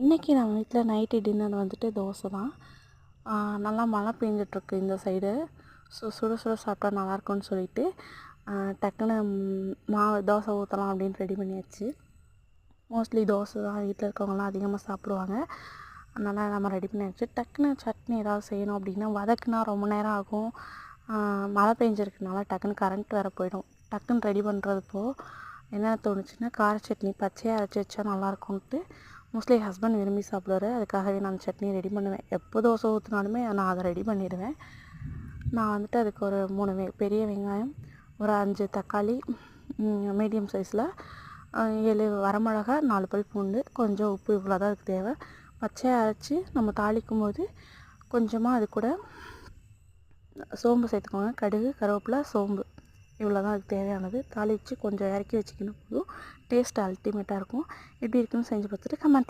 இன்றைக்கி நம்ம வீட்டில் நைட்டு டின்னர் வந்துட்டு தோசை தான். நல்லா மழை பெஞ்சிட்ருக்கு இந்த சைடு. சுட சுட சாப்பிட்டா நல்லாயிருக்கும்னு சொல்லிட்டு டக்குன்னு மாவு தோசை ஊற்றலாம் அப்படின்னு ரெடி பண்ணியாச்சு. மோஸ்ட்லி தோசை தான் வீட்டில் இருக்கவங்களாம் அதிகமாக சாப்பிடுவாங்க. அதனால் நம்ம ரெடி பண்ணியாச்சு. டக்குன்னு சட்னி ஏதாவது செய்யணும் அப்படின்னா வதக்குனா ரொம்ப நேரம் ஆகும். மழை பெஞ்சிருக்கனால டக்குன்னு கரண்ட் வேறு போயிடும். டக்குன்னு ரெடி பண்ணுறதுப்போ என்ன தோணுச்சுன்னா கார சட்னி பச்சையாக அரைச்சி வச்சா நல்லாயிருக்கும்ன்ட்டு மோஸ்ட்லி ஹஸ்பண்ட் விரும்பி சாப்பிடுவாரு. அதுக்காகவே நான் சட்னி ரெடி பண்ணுவேன். எப்போ தோசை ஊற்றினாலுமே நான் அதை ரெடி பண்ணிடுவேன். நான் வந்துட்டு அதுக்கு ஒரு 3 பெரிய வெங்காயம், ஒரு 5 தக்காளி, மீடியம் சைஸில் 7 வரமிளகா, 4 பல் பூண்டு, கொஞ்சம் உப்பு, இவ்வளோ தான் அதுக்கு தேவை. பச்சையாக அரைச்சி நம்ம தாளிக்கும் போது கொஞ்சமாக அது கூட சோம்பு சேர்த்துக்கோங்க. கடுகு, கருவேப்பிலை, சோம்பு, இவ்வளோ தான் அதுக்கு தேவையானது. தாளித்து கொஞ்சம் இறக்கி வச்சிக்கணும் போதும். டேஸ்ட் அல்டிமேட்டாக இருக்கும். எப்படி இருக்குன்னு செஞ்சு பார்த்துட்டு கமெண்ட்